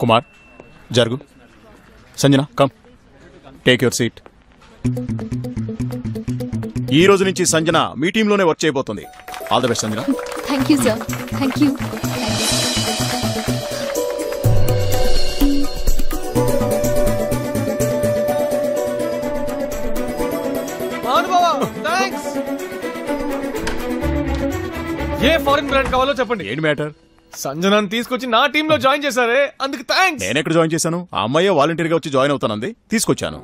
కుమార్ జరుగు. Sanjana come, take your seat. ఈ రోజు నుంచి సంజన మీ టీంలోనే వర్క్ చేయబోతుంది. All the best Sanjana. Thank you sir. Thank you. A foreign brand కావాలో చెప్పండి. ఏంటి మ్యాటర్? సంజనాన్ని తీసుకొచ్చి నా టీమ్ లో జాయిన్ చేశారే, అందుకు థ్యాంక్స్. నేను ఎక్కడ జాయిన్ చేశాను? ఆ అమ్మాయి వాలంటీర్ గా వచ్చి జాయిన్ అవుతానంది, తీసుకొచ్చాను.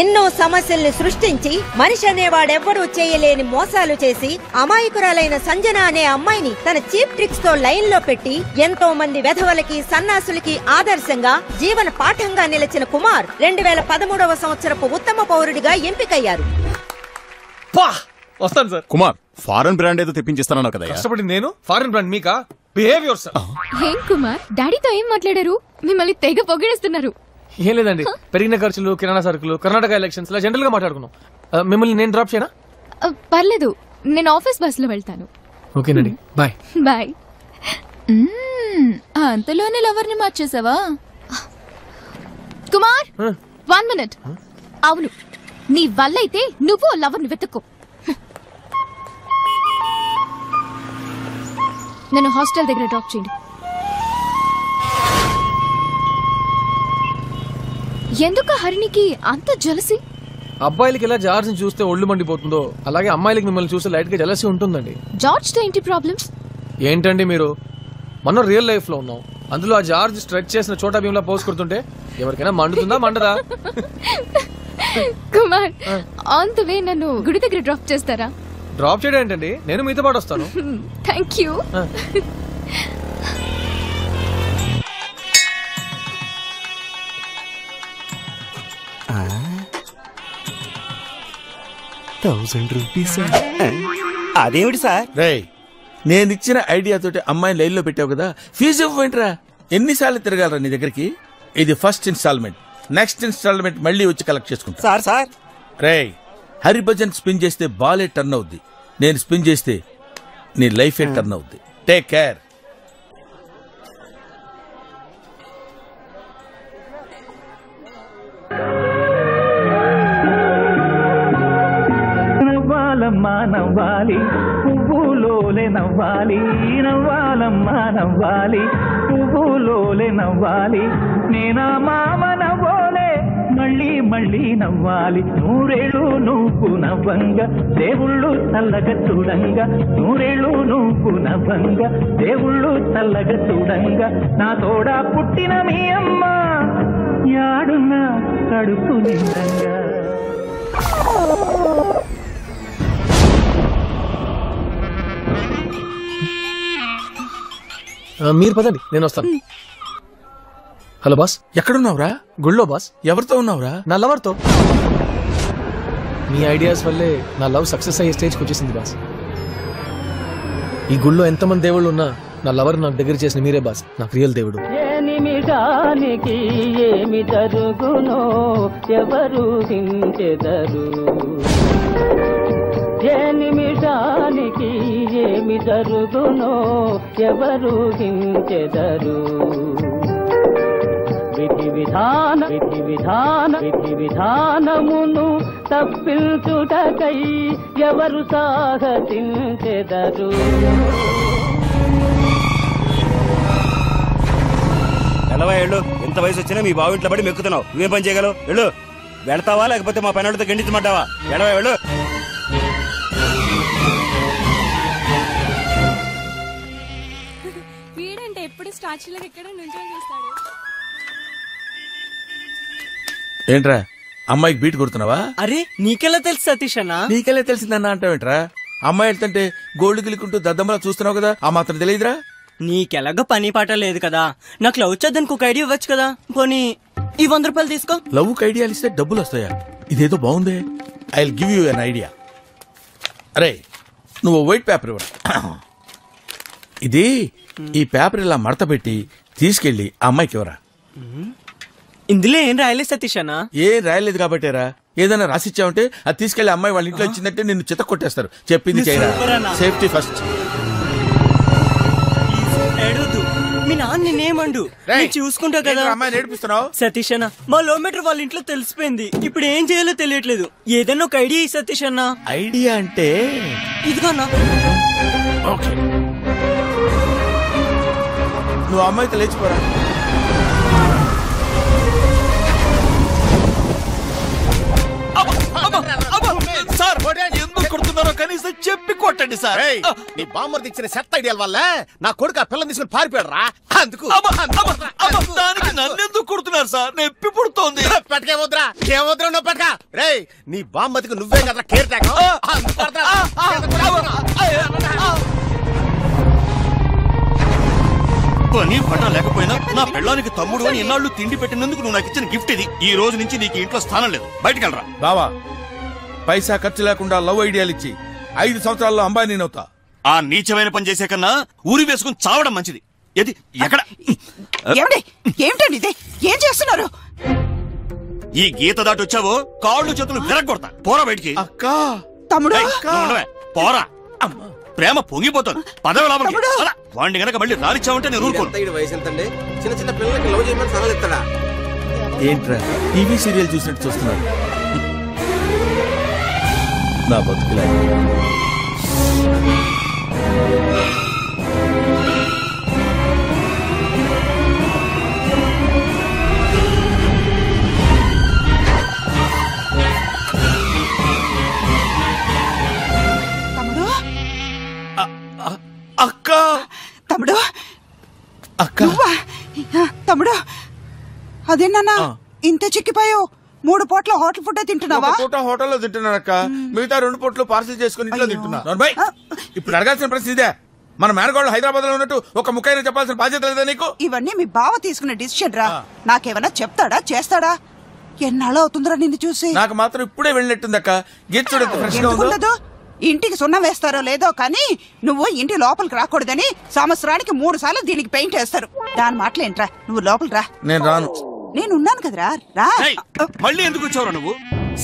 ఎన్నో సమస్యల్ని సృష్టించి మనిషి అనేవాడెవ్వరూ చేయలేని మోసాలు చేసి అమాయకురాలైన సంజన అనే అమ్మాయిని తన చీప్ ట్రిక్స్ తో లైన్ లో పెట్టి ఎంతో మంది వెధవలకి సన్నాసులకి ఆదర్శంగా జీవన పాఠంగా నిలిచిన కుమార్ 2013వ సంవత్సరపు ఉత్తమ పౌరుడిగా ఎంపికయ్యారు. వస్తాను సార్. కుమార్, ఫారెన్ బ్రాండ్ ఏదో తెప్పించిస్తానన్నావు కదా. కష్టపడి నేను ఫారెన్ బ్రాండ్ మీకా? Behaviour sir. ఏం కుమార్, డాడీతో ఏం మాట్లాడారు? మిమ్మల్ని తెగ పొగిడేస్తున్నారు. ఏం లేదండి, పెరిగిన ఖర్చులు, కిరాణా సరుకులు, కర్ణాటక ఎలక్షన్స్ ఇలా జనరల్ గా మాట్లాడుకున్నాం. మిమ్మల్ని నేను డ్రాప్ చేయనా? పర్లేదు, నేను ఆఫీస్ బస్ లో వెళ్తాను. ఓకేనండి, బాయ్. బాయ్. అంతలోనే లవర్ ని మార్చేసావా? కుమార్, 1 minute. అవును, నీ వల్ల అయితే నువ్వు లవర్ ని వెతుక్కో. నన్ను హాస్టల్ దగ్గర డ్రాప్ చేయండి. ఎందుకు హరిణికి అంత జలసి? అబ్బాయిలకి ఎలా జార్జ్ ని చూస్తే ఒళ్ళు మండిపోతుందో అలాగే అమ్మాయిలకి మిమ్మల్ని చూస్తే లైట్ గా జలసి ఉంటుందండి. జార్జ్ తో ఏంటి ప్రాబ్లం? ఏంటండి మీరు, మనం రియల్ లైఫ్ లో ఉన్నాం, అందులో ఆ జార్జ్ స్ట్రెచ్ చేసిన చోటా భీమ్లా పోస్ కొడుతుంటే ఎవరికైనా మండుతుందా మండదా? కుమార్, ఆన్ ద వే నన్ను గుడి దగ్గర డ్రాప్ చేస్తారా? డ్రాప్ చేయడం ఏంటండి, నేను మీతో పాటు వస్తాను. Thank you. ₹1000. అదేమిటి సార్? రేయ్, నేనిచ్చిన ఐడియాతోటి అమ్మాయిని లైన్లో పెట్టావు కదా, ఫీజు ఇవ్వండిరా. ఎన్నిసార్లు తిరగాలరా నీ దగ్గరికి? ఇది ఫస్ట్ ఇన్స్టాల్మెంట్, నెక్స్ట్ ఇన్స్టాల్మెంట్ మళ్ళీ వచ్చి కలెక్ట్ చేసుకుంటా. సార్ రేయ్, హరిభజన్ స్పిన్ చేస్తే బాలే టర్న్ అవుద్ది, నేను స్పిన్ చేస్తే నీ లైఫ్ ఏ టర్న్ అవుద్ది. Take care. నవ్వాలమ్మా నవ్వాలి, పువ్వులోలే నవ్వాలి, నవ్వాలమ్మా నవ్వాలి, పువ్వులోలే నవ్వాలి, నేనా మామ నవ్వోలే మళ్ళీ మళ్ళీ నవ్వాలి. నూరేళ్ళు నువ్వు నవ్వంగా దేవుళ్ళు చల్లగా చూడంగా, నూరేళ్ళు నువ్వు నవ్వంగా దేవుళ్ళు చల్లగా చూడంగా, నా తోడా పుట్టిన మీ అమ్మ యాడున్నా కడుపు నిండంగా. మీరు పదండి, నేను వస్తాను. Hello boss. ఎక్కడున్నావురా? గుళ్ళో బాస్. ఎవరితో ఉన్నావురా? నా లవర్ తో. మీ ఐడియాస్ వల్లే నా లవ్ సక్సెస్ అయ్యే స్టేజ్కి వచ్చేసింది బాస్. ఈ గుళ్ళో ఎంతమంది దేవుళ్ళు ఉన్నా నా లవర్ నాకు దగ్గర చేసిన మీరే బాస్, నాకు రియల్ దేవుడు. ఏ నిమిషానికి ఏమి జరుగునో ఎవరు హించెదరు, ఏ నిమిషానికి ఏమి జరుగునో ఎవరు హించెదరు. విధి విధానమును తప్పించుటకై ఎవరు సాహసించెదరు. 40 ఏళ్ళు ఎంత వయసు వచ్చినా మీ బావింట్లో పడి మెక్కుతున్నావు, నువ్వేం పని చేయగలవు? వెళ్ళు. వెళ్తావా లేకపోతే మా పనులతో గండించమంటావా? 70 ఏళ్ళు. వీడంటే ఎప్పుడు స్టాచ్యూలో ఎక్కడ నుంచొని చూస్తాడు. ఏంట్రా అమ్మాయికి బీట్ కొడుతున్నావా? అరే నీకెలా తెలుసు సతీష్ అన్న? నీకెలా తెలిసిందన్నా అంటావేంట్రా? అమ్మాయి వెళ్తుంటే గోల్డ్ గిలుకుంటూ దద్దమ్మలా చూస్తున్నావు కదా, ఆ మాత్రం తెలియదురా? నీకెలాగో పని పాట లేదు కదా, నాకు లవ్ చేద్దానికి ఒక ఐడియా ఇవ్వచ్చు కదా. పోనీ ఈ ₹100 తీసుకో. లవ్ కి ఐడియాలు ఇస్తే డబ్బులు వస్తాయా? ఇదేదో బాగుందే. I will give you an idea. అరే నువ్వు వైట్ పేపర్ ఇవ్వ. ఇది ఈ పేపర్ ఇలా మడత పెట్టి తీసుకెళ్లి ఆ అమ్మాయికి ఇవ్వరా. ఇందులో ఏం రాయలేదు సతీష్ అన్న. ఏం రాయలేదు కాబట్టేరా. ఏదైనా రాసిచ్చావంటే అది తీసుకెళ్లి అమ్మాయి వాళ్ళ ఇంట్లో ఇచ్చిందంటే నిన్ను చిత్త కొట్టేస్తారు. చెప్పింది చేయరా. Safety first. మీ నాన్న నేనేమండు నేను చూసుకుంటా కదా. అమ్మాయి నేర్పిస్తున్నావు సతీష్ అన్న, మా లో మీటర్ వాళ్ళ ఇంట్లో తెలిసిపోయింది. ఇప్పుడు ఏం చేయాలో తెలియట్లేదు. ఏదైనా ఒక ఐడియా సతీష్ అన్న. ఐడియా అంటే ఇదిగో అన్న. ఓకే, నువ్వు అమ్మాయితో లేచిపోరా. సార్ ఎందుకు కొడుతున్నారో కనీసం చెప్పి కొట్టండి సార్. నీ బామ్మర్ది ఇచ్చిన సెట్ ఐడియాల వల్ల నా కొడుకు ఆ పిల్లని తీసుకుని పారిపోయాడు రా. అందుకు దానికి నన్ను ఎందుకు కొడుతున్నారు సార్? నొప్పి పుడుతోంది. పట్టుకేమొద్దురా, ఏమొద్దురా నువ్వు పట్టుక. రే నీ బామ్మతికి నువ్వే కదా కేర్ టేక్. పని పట్ట లేకపోయినా నా పెళ్ళానికి తమ్ముడు అని ఎన్నాళ్ళు తిండి పెట్టినందుకు నువ్వు నాకు ఇచ్చిన గిఫ్ట్ ఇది. ఈ రోజు నుంచి నీకు ఇంట్లో స్థానం లేదు, బయటకెళ్ళరా. బావా, పైసా ఖర్చు లేకుండా లవ్ ఐడియాలు ఇచ్చి 5 సంవత్సరాల్లో అంబానీ నేనవుతా. ఆ నీచమైన పని చేసే కన్నా ఊరి వేసుకుని చావడం మంచిది. ఏది ఎక్కడ? ఏమిటండి ఇది? ఏం చేస్తున్నారు? ఈ గీత దాటి వచ్చావో కాళ్ళు చేతులు విరగొడతా. పోరా బయటికి. అక్క తమ్ముడు పోరా. ప్రేమ పొంగిపోతుంది. పదవి లాభం వాడిని గనక మళ్ళీ రాలిచ్చావంటే నేను ఊరుకోను. వయసు ఎంతండి? చిన్న చిన్న పిల్లలకి లవ్ చేయమని సలహా ఇస్తాడా? ఏంట్రా టీవీ సీరియల్ చూసినట్టు చూస్తున్నాడు. నా బతుకులే అక్క. తమ్ముడు అక్క తమ్ముడు అదేనా ఇంత చిక్కిపోయావు? 3 పూట్ల హోటల్ ఫుడ్ తింటున్నావా? పూట హోటల్లో తింటున్నాను అక్క, మిగతా 2 పూట్లు పార్సిల్ చేసుకుని ఇంట్లో తింటున్నా. ఇప్పుడు అడగాల్సిన ప్రశ్న ఇదే, మన మేనగోళ్ళు హైదరాబాద్ లో ఉన్నట్టు ఒక ముక్కైనా చెప్పాల్సిన బాధ్యత లేదా నీకు? ఇవన్నీ మీ బావ తీసుకునే డిసిషన్ రా. నాకేమన్నా చెప్తాడా చేస్తాడా? ఎన్నాళ్ళు అవుతుందిరా నిన్ను చూసి? నాకు మాత్రం ఇప్పుడే వెళ్ళినట్టుంది అక్క. గీత చూడ ఫ్రెష్ గా ఉందో. ఇంటికి సున్నం వేస్తారో లేదో కానీ నువ్వు ఇంటి లోపలికి రాకూడదని సంవత్సరానికి 3 సార్లు దీనికి పెయింట్ వేస్తారు. దాని మాటలేంట్రా, నువ్వు లోపలికి రా. నేను రాను. నేనున్నాను కదరా, రా. మళ్ళీ ఎందుకు వచ్చావురా నువ్వు?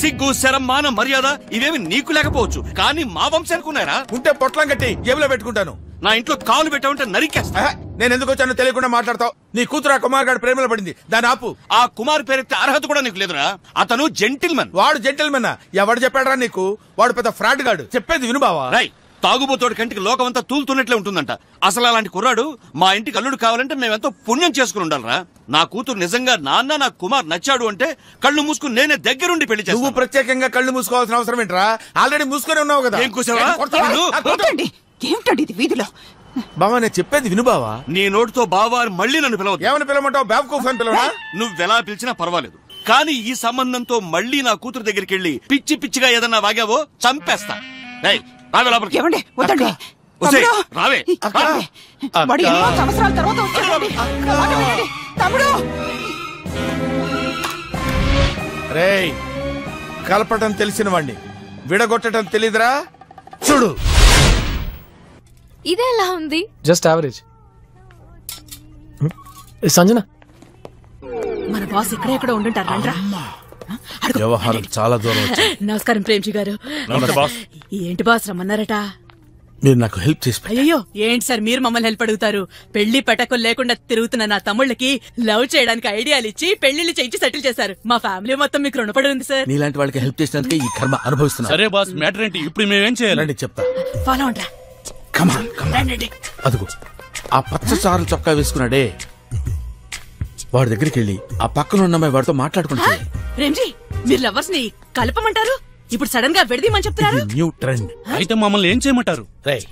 సిగ్గు శరం మాన మర్యాద ఇవేమి నీకు లేకపోవచ్చు, కానీ మా వంశానికి ఉన్నారా? ఉంటే పొట్లం కట్టి జేబులో పెట్టుకుంటాను. నా ఇంట్లో కాలు పెట్టావంటే నరికేస్తా. నేను ఎందుకు వచ్చానో తెలియకుండా మాట్లాడతావు. నీ కూతురు ఆ కుమార్ గారి ప్రేమలో పడింది, దాని ఆపు. ఆ కుమార్ పేరెత్తే అర్హత కూడా నీకు లేదురా. అతను జెంటిల్మెన్. వాడు జెంటిల్మెన్? ఎవడు చెప్పాడరా నీకు? వాడు పెద్ద ఫ్రాడ్ గాడు. చెప్పేది విను బావా. రై తాగుబోతోడి కంటికి లోకమంతా తూలుతున్నట్లే ఉంటుందంట. అసలు అలాంటి కుర్రాడు మా ఇంటికి అల్లుడు కావాలంటే మేమెంతో పుణ్యం చేసుకుని ఉండాలరా. నా కూతురు నిజంగా నాన్న నా కుమార్ నచ్చాడు అంటే కళ్ళు మూసుకుని నేనే దగ్గరుండి పెళ్లి చేస్తాను. నువ్వు ప్రత్యేకంగా కళ్ళు మూసుకోవాల్సిన అవసరం ఏంట్రా? ఆల్రెడీ మూసుకొని ఉన్నావు కదా. ఏం కూసావా? ఏమిటండి ఇది వీధిలో? బావా నేను చెప్పేది విను బావా. నీ నోటితో బావా మళ్ళీ నన్ను పిలవద్దు. ఏమని పిలవమంటావు? బాబుకూఫ్ అని పిలవా? నువ్వెలా పిలిచినా పర్వాలేదు, కానీ ఈ సంబంధంతో మళ్ళీ నా కూతురు దగ్గరికి వెళ్ళి పిచ్చి పిచ్చిగా ఏదన్నా వాగావో చంపేస్తా. ఏమండి వద్దండి. రావే. వాడు ఎన్నో సంవత్సరాల తర్వాత వచ్చాడండి. తమ్ముడు రేయ్, కలపటం తెలిసిన వాణ్ణి విడగొట్టడం తెలీదురా. చూడు ఇదే ఎలా ఉంది? Just average. సంజన, మన బాస్ ఇక్కడెక్కడ ఉండుంటారా? వ్యవహారం చాలా దూరం వచ్చింది. నమస్కారం ప్రేమ్జీ గారు. ఏంటి బాస్ రమ్మన్నారట? మీరు నాకు హెల్ప్ చేసి. అయ్యో ఏంటి సార్ మీరు మమ్మల్ని హెల్ప్ అడుగుతారు? పెళ్లి పెటకులు లేకుండా తిరుగుతున్న నా తమ్ముళ్ళకి లవ్ చేయడానికి ఐడియాలు ఇచ్చి పెళ్లిళ్ళు చేయించి సెటిల్ చేశారు. మా ఫ్యామిలీ మొత్తం మీకు రుణపడి ఉంది సార్. నీలాంటి వాళ్ళకి హెల్ప్ చేసినందుకే ఈ కర్మ అనుభవిస్తున్నా. సరే బాస్, మ్యాటర్ ఏంటి? ఇప్పుడు మేమేం చేయాలండి చెప్తా. ఫాలో అంటారా? అదిగో ఆ పచ్చ చారు చొక్కా వేసుకున్నాడే, వాడి దగ్గరికి వెళ్ళి ఆ పక్కన ఉన్న వాడితో మాట్లాడుకుంటా. ప్రేమ్జీ, మీరు లవర్స్ ని కలపమంటారు, ఇప్పుడు సడన్ గా విడదీయమని చెప్తున్నారు. New trend. అయితే మమ్మల్ని ఏం చేయమంటారు? రేయ్,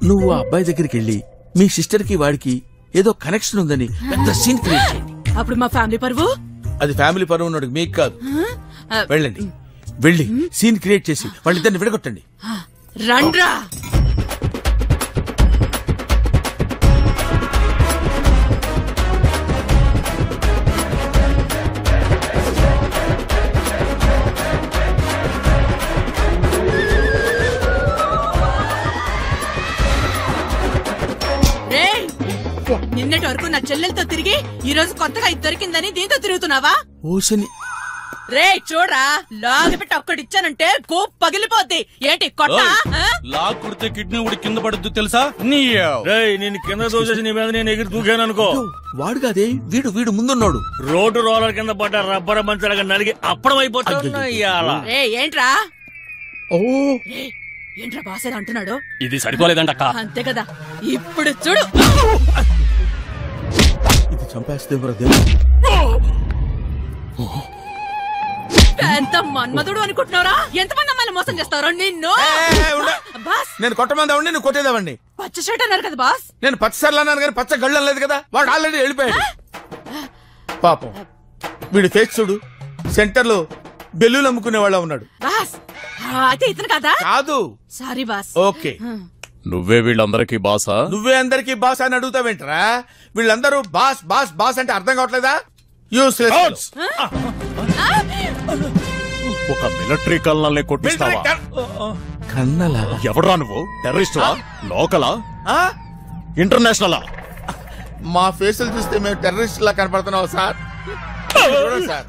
నువ్వు ఆ అబ్బాయి దగ్గరికి వెళ్ళి మీ సిస్టర్ కి వాడికి ఏదో కనెక్షన్ ఉందని పెద్ద సీన్ క్రియేట్ చేయండి. అప్పుడు మా ఫ్యామిలీ పరువు? అది ఫ్యామిలీ పరువు ఉన్నాడు, మీకు కాదు. వెళ్ళండి, వెళ్ళి సీన్ క్రియేట్ చేసి వాళ్ళిద్దరిని విడగొట్టండి. రండ్రా. నిన్నటి వరకు నా చెల్లెలతో తిరిగి ఈ రోజు కొత్తగా ఇది దొరికిందని దీంతో తిరుగుతున్నావా? ఓసని రే చూడరా లాగి పెట్టి ఒక్కడిచ్చానంటే గోప్ పగిలిపోద్ది. ఏంటి కొట్ట? లాగ్ కుడితే కిడ్నీ ఉడి కింద పడుద్దు తెలుసా? నేను కింద దోసేసి నీ మీద నేను ఎగిరి దూకాను అనుకో. వాడు కాదే వీడు ముందున్నాడు. రోడ్డు రోలర్ కింద పడ్డ రబ్బర్ మంచాలుగా నలిగి అప్పడం అయిపోతున్నా. ఏంట్రా ఏంట్రా బాస్ ఏదో అంటున్నాడు? ఇది సరిపోలేదంట. అంతే కదా, ఇప్పుడు చూడు. ఇది చంపేస్తే ఎంత మన్మధుడు అనుకుంటున్నారా? ఎంతమంది అమ్మాయిలు మోసం చేస్తారో నిన్ను. బాస్ నేను కొట్టమందావండి, నువ్వు కొట్టేదావండి. పచ్చ షర్ట్ అన్నారు కదా బాస్. నేను పచ్చసర్లు అన్నాను కానీ పచ్చ గళ్ళం లేదు కదా. వాడు ఆల్రెడీ వెళ్ళిపోయాడు. పాపం వీడు ఫేస్ చూడు, సెంటర్ లో బెల్లులు అమ్ముకునే వాళ్ళ ఉన్నాడు. బాస్ అయితే ఇతను కదా? కాదు. Sorry boss. ఓకే, నువ్వే వీళ్ళందరికీ బాసా? నువ్వే అందరికి బాస్ అని అడుగుతావేంట్రా? వీళ్ళందరూ బాస్ బాస్ బాస్ అంటే అర్థం కావట్లేదా? యూస్లెస్. ఒక మిలిటరీ కల్నల్ని కొట్టిస్తావా? కన్నలా? ఎవడ్రా నువ్వు? టెర్రరిస్టువా? లోకలా? ఇంటర్నేషనలా? మా ఫేసులు చూస్తే మేము టెర్రరిస్ట్ లా కనపడుతున్నావు సార్. చూడండి సార్,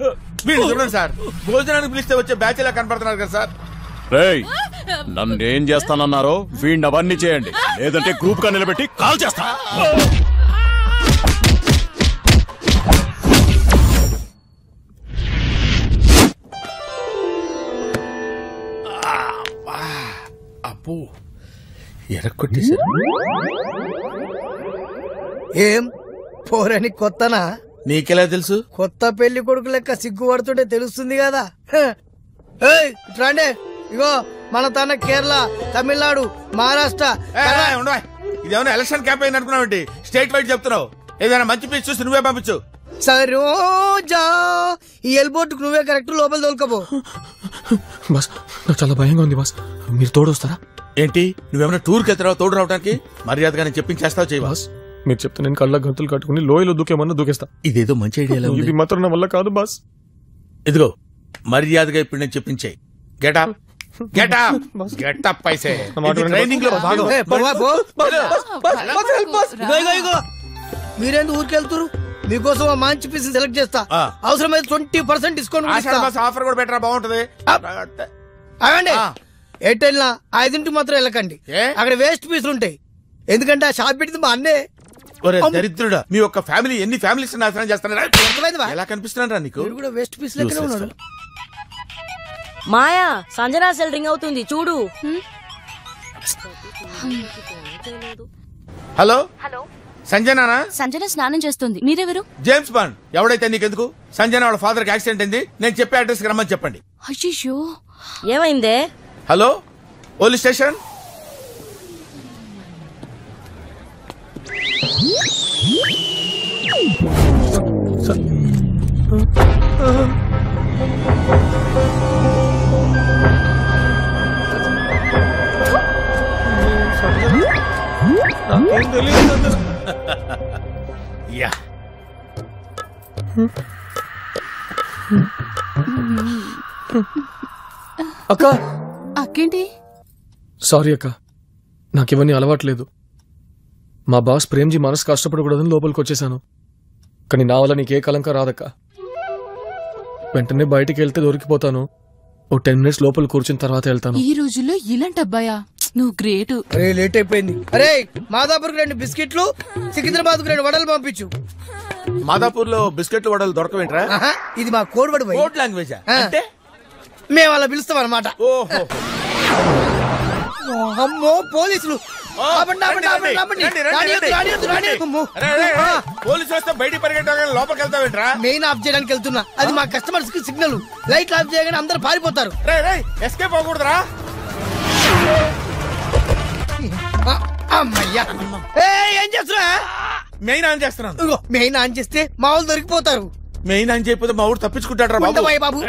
వీళ్ళు చూడండి సార్, భోజనానికి పిలిస్తే వచ్చే బ్యాచ్ లా కనపడుతున్నారు కదా సార్. రేయ్, నన్నేం చేస్తానన్నారో వీడిని అవన్నీ చేయండి, లేదంటే గ్రూప్ గా నిలబెట్టి కాల్ చేస్తా. అబ్బో ఎరక్కొట్టేశారు. ఏం పోరని కొత్తనా? నీకెలా తెలుసు? కొత్త పెళ్లి కొడుకు లెక్క సిగ్గుపడుతుంటే తెలుస్తుంది కదా. రండి, ఇగో మన తన కేరళ, తమిళనాడు, మహారాష్ట్ర. ఇదేమైనా ఎలక్షన్ క్యాంపెయిన్ అనుకున్నావు? స్టేట్ వైడ్ చెప్తున్నావు. ఏదైనా మంచి పీస్ చూసి నువ్వే పంపించు. సరోజా, ఈ ఎల్బోర్డుకు నువ్వే కరెక్ట్, లోపల తోలుకపో. బాస్ నాకు చాలా భయంగా ఉంది బాస్, మీరు తోడొస్తారా? ఏంటి నువ్వేమైనా టూర్కి వెళ్తున్నావు తోడు రావడానికి? మర్యాదగా నేను చెప్పించేస్తావు చేయి బాస్. మీరు చెప్తే నేను కళ్ళ గంతులు కట్టుకుని లోయలో దూకేమన్నా దూకేస్తా. ఇదేదో మంచి ఐడియా. ఇది మాత్రం నా వల్ల కాదు బాస్. ఇదిగో మర్యాదగా ఇప్పుడు నేను చెప్పించాయి. Get up get up get up paise training లో భాగం. మీరేందుకు ఊరికెళ్తురు? మీకోసం మంచి పీస్ సెలెక్ట్ చేస్తా. అవసరమైతే 20% డిస్కౌంట్. ఆఫర్ కూడా బెటర్ బాగుంటది. అవండి, ఎట్టెళ్ళినా 5 మాత్రం వెళ్ళకండి. అక్కడ వేస్ట్ పీసులు ఉంటాయి. ఎందుకంటే ఆ షాప్ పెట్టింది మా అన్నే. దరిద్రుడా, మీ ఒక్క ఫ్యామిలీ ఎన్ని ఫ్యామిలీస్ నాశనం చేస్తున్నా? ఎలా కనిపిస్తున్నారా నీకు? కూడా వేస్ట్ పీస్ లెక్కనే ఉన్నాడు. మాయా, సంజనా సెల్ రింగ్ అవుతుంది చూడు. హలో సంజనానా? సంజన స్నానం చేస్తుంది. మీరెవరు? James bond. ఎవడైతే నీకెందుకు? సంజన వాళ్ళ ఫాదర్ కి యాక్సిడెంట్ అయింది. నేను చెప్పే అడ్రస్ కి రమ్మని చెప్పండి. అయ్యో, ఏమైందే? Hello police station. యా అక్క. అక్కేంటి? సారీ అక్క, నాకివన్నీ అలవాట్లేదు. మా బాస్ ప్రేమ్జీ మనసు కష్టపడకూడదని లోపలికి వచ్చేసాను. కానీ నా వల్ల నీకే కలంక రాదక్క. వెంటనే బయటికి వెళ్తే దొరికిపోతాను. ఓ 10 minutes లోపల కూర్చున్న తర్వాత వెళ్తాను. ఈ రోజుల్లో ఇలాంటి అబ్బాయా? నువ్వు గ్రేట్. అరే లేట్ అయిపోయింది. అరే మాదాపూర్ 2 బిస్కెట్లు, సికింద్రాబాద్ 2 వడలు పంపించు. మాదాపూర్ లో బిస్కెట్లు వడలు దొరకవేంట్రా? ఇది మా కోడ్ వడ. కోడ్ లాంగ్వేజ్ అంటే మేము అలా పిలుస్తాం అనమాట. ఓహో, అమ్మో పోలీసులు. పోలీసు వస్తే బయటికి పరిగెట్టాలని లోపలికి వెళ్తావేంట్రా? మెయిన్ ఆఫ్ చేయడానికి వెళ్తున్నా. అది మా కస్టమర్స్ కి సిగ్నల్. లైట్ ఆఫ్ చేయగానే అందరు పారిపోతారు. ఎస్కేప్ అవ్వకూడదురా. అమ్మయ్యా, ఏం చేస్తున్నా? మెయిన్ ఆన్ చేస్తున్నాను. మెయిన్ ఆన్ చేస్తే మా వాళ్ళు దొరికిపోతారు. మెయిన్ ఆన్ చేయకపోతే మా ఊరు తప్పించుకుంటాడు రా బాబు.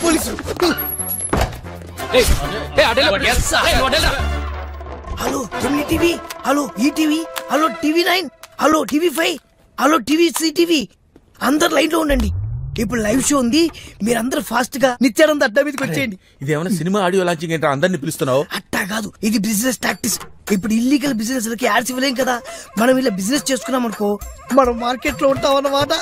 పోలీసులు. Hello TV, hello ETV, hello TV9, hello TV5, hello TV CTV. అందరు లైన్ లో ఉండండి. ఇప్పుడు లైవ్ షో ఉంది. మీరందరూ ఫాస్ట్ గా నిత్యానంద అడ్డా మీదకి వచ్చేయండి. ఇదేమన్నా సినిమా ఆడియో లాంచింగ్ ఏంటో అందరిని పిలుస్తున్నావు? అట్టా కాదు, ఇది బిజినెస్ టాక్టిక్స్. ఇప్పుడు ఇల్లీగల్ బిజినెస్ లకి యాడ్స్ ఇవ్వలేం కదా. మనం ఇలా బిజినెస్ చేసుకున్నాం అనుకో, మనం మార్కెట్ లో ఉంటాం అన్నమాట.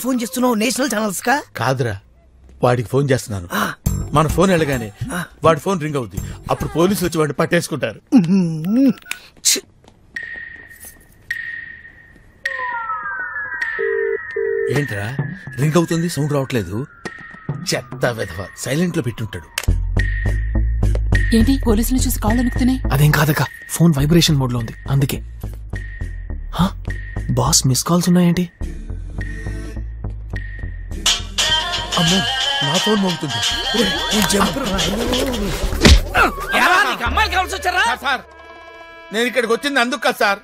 ఫోన్ చేస్తున్నావు? నేషనల్ ఛానల్స్ కా? కాదురా, వాడికి ఫోన్ చేస్తున్నాను. మన ఫోన్ వెళ్ళగానే వాడి ఫోన్ రింగ్ అవుద్ది. అప్పుడు పోలీసులు వచ్చి వాడిని పట్టేసుకుంటారు. ఏంట్రా రింగ్ అవుతుంది, సౌండ్ రావట్లేదు? చెత్త వెధవ, సైలెంట్ లో పెట్టుంటాడు. ఏంటి పోలీసులు చూసి కాళ్ళు అనుకుతున్నాయి? అదేం కాదక్క, ఫోన్ వైబ్రేషన్ మోడ్ లో ఉంది అందుకే. బాస్ మిస్ కాల్స్ ఉన్నాయేంటి? అమ్మో, నా ఫోన్ మోగుతుంది. అమ్మాయిలు కావాల్సి వచ్చారా? సార్, నేను ఇక్కడికి వచ్చింది అందుకు కదా sir.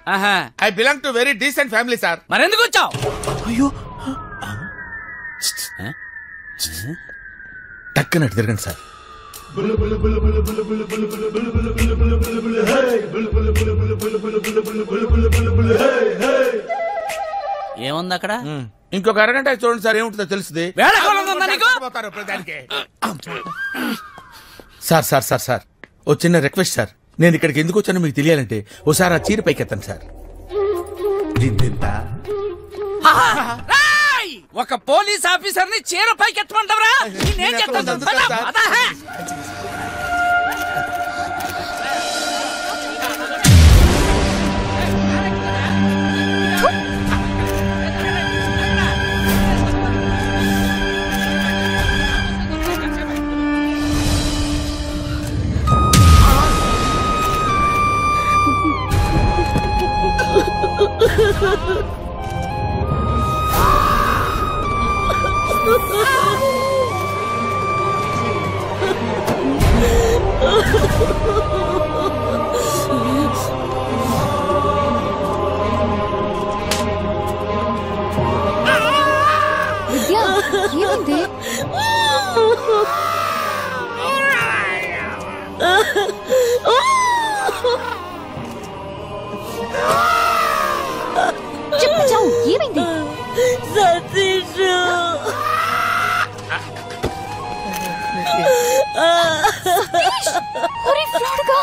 I belong to very decent family sir. మరెందుకు వచ్చావు? అయ్యో, టక్కనట్టు తిరగండి సార్. ఏముంది అక్కడ? ఇంకొక అరగంట చూడండి సార్, ఏముంటుందో తెలుస్తుంది. సార్ సార్ సార్ సార్, ఓ చిన్న రిక్వెస్ట్ సార్. నేను ఇక్కడికి ఎందుకు వచ్చానో మీకు తెలియాలంటే ఓసారి ఆ చీర పైకెత్తాను సార్. ఒక పోలీస్ ఆఫీసర్ ని చీర పైకి ఎత్తమంటావరా? నేనేం చెప్తాను? విద్య, ఏమైంది? చెప్పు చావు, ఏమైంది? సతీష్ ఒరే ఫ్రాడ్గా.